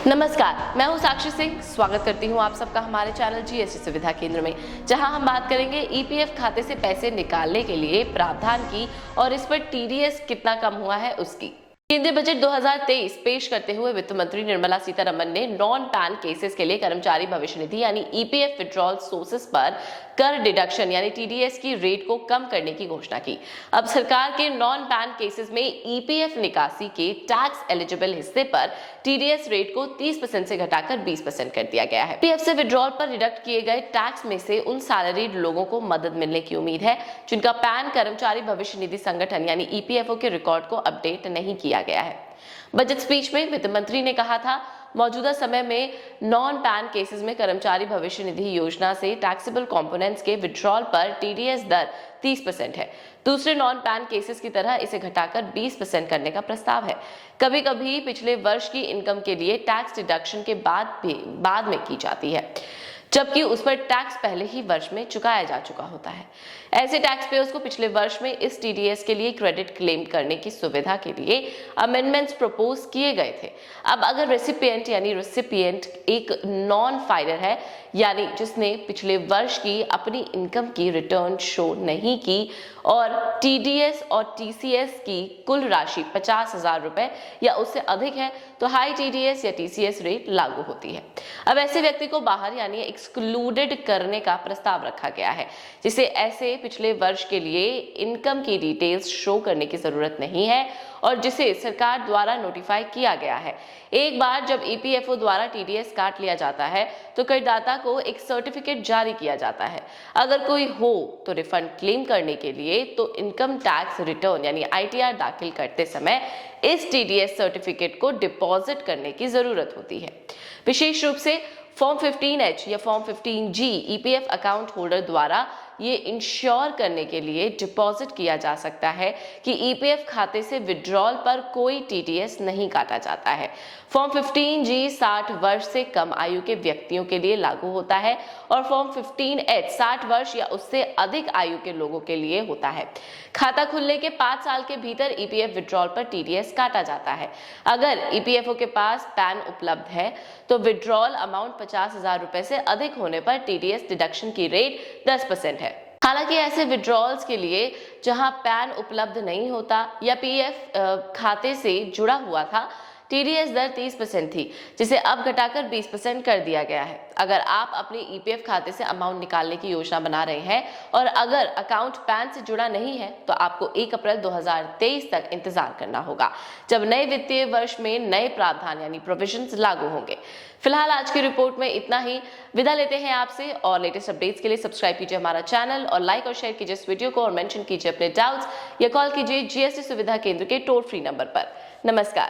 नमस्कार, मैं हूं साक्षी सिंह। स्वागत करती हूं आप सबका हमारे चैनल जीएसटी सुविधा केंद्र में, जहां हम बात करेंगे ईपीएफ खाते से पैसे निकालने के लिए प्रावधान की और इस पर टीडीएस कितना कम हुआ है उसकी। केंद्रीय बजट 2023 पेश करते हुए वित्त मंत्री निर्मला सीतारमण ने नॉन पैन केसेस के लिए कर्मचारी भविष्य निधि यानी ईपीएफ विड्रॉल सोर्सेस पर कर डिडक्शन यानी टीडीएस की रेट को कम करने की घोषणा की। अब सरकार के नॉन पैन केसेस में ईपीएफ निकासी के टैक्स एलिजिबल हिस्से पर टीडीएस रेट को 30% से घटाकर 20% कर दिया गया है। पीएफ से विड्रॉल पर डिडक्ट किए गए टैक्स में से उन सैलरीड लोगों को मदद मिलने की उम्मीद है जिनका पैन कर्मचारी भविष्य निधि संगठन यानी ईपीएफओ के रिकॉर्ड को अपडेट नहीं किया गया है। बजट स्पीच में वित्त मंत्री ने कहा था, मौजूदा समय में नॉन पैन केसेस में कर्मचारी भविष्य निधि योजना से टैक्सेबल कंपोनेंट्स के विड्रॉल पर टीडीएस दर 30% है। दूसरे नॉन पैन केसेस की तरह इसे घटाकर 20% करने का प्रस्ताव है। कभी कभी पिछले वर्ष की इनकम के लिए टैक्स डिडक्शन के बाद में की जाती है, जबकि उस पर टैक्स पहले ही वर्ष में चुकाया जा चुका होता है। ऐसे टैक्स पेयर्स को पिछले वर्ष में इस टीडीएस के लिए क्रेडिट क्लेम करने की सुविधा के लिए अमेंडमेंट्स प्रपोज किए गए थे। अब अगर रेसिपिएंट एक नॉन फाइलर है, यानी जिसने पिछले वर्ष की अपनी इनकम की रिटर्न शो नहीं की और टीडीएस और टीसीएस की कुल राशि 50,000 रुपए या उससे अधिक है, तो हाई टीडीएस या टीसीएस रेट लागू होती है। अब ऐसे व्यक्ति को बाहर यानी एक्सक्लूडेड करने का प्रस्ताव रखा गया है, जिसे ऐसे पिछले वर्ष के लिए इनकम की डिटेल्स शो करने की जरूरत नहीं है और जिसे सरकार द्वारा नोटिफाई किया गया है। एक बार जब ईपीएफओ द्वारा टीडीएस काट लिया जाता है तो करदाता को एक सर्टिफिकेट जारी किया जाता है। अगर कोई हो तो रिफंड क्लेम करने के लिए तो इनकम टैक्स रिटर्न यानी आईटीआर दाखिल करते समय इस टीडीएस सर्टिफिकेट को डिपॉजिट करने की जरूरत होती है। विशेष रूप से फॉर्म 15H या form 15G EPF account holder द्वारा ये इंश्योर करने के लिए डिपॉजिट किया जा सकता है कि ईपीएफ खाते से विड्रॉल पर कोई टीडीएस नहीं काटा जाता है। फॉर्म 15G 60 वर्ष से कम आयु के व्यक्तियों के लिए लागू होता है और फॉर्म 15H 60 वर्ष या उससे अधिक आयु के लोगों के लिए होता है। खाता खुलने के 5 साल के भीतर ईपीएफ विड्रॉल पर टीडीएस काटा जाता है। अगर ईपीएफओ के पास पैन उपलब्ध है तो विड्रॉल अमाउंट 50,000 रुपए से अधिक होने पर टीडीएस डिडक्शन की रेट 10% है। हालांकि ऐसे विड्रॉल्स के लिए जहां पैन उपलब्ध नहीं होता या पीएफ खाते से जुड़ा हुआ था, टीडीएस दर 30% थी, जिसे अब घटाकर 20% कर दिया गया है। अगर आप अपने ईपीएफ खाते से अमाउंट निकालने की योजना बना रहे हैं और अगर अकाउंट पैन से जुड़ा नहीं है, तो आपको 1 अप्रैल 2023 तक इंतजार करना होगा, जब नए वित्तीय वर्ष में नए प्रावधान यानी प्रोविजंस लागू होंगे। फिलहाल आज की रिपोर्ट में इतना ही। विदा लेते हैं आपसे और लेटेस्ट अपडेट्स के लिए सब्सक्राइब कीजिए हमारा चैनल और लाइक और शेयर कीजिए इस वीडियो को और मेंशन कीजिए अपने डाउट्स या कॉल कीजिए जीएसटी सुविधा केंद्र के टोल फ्री नंबर पर। नमस्कार।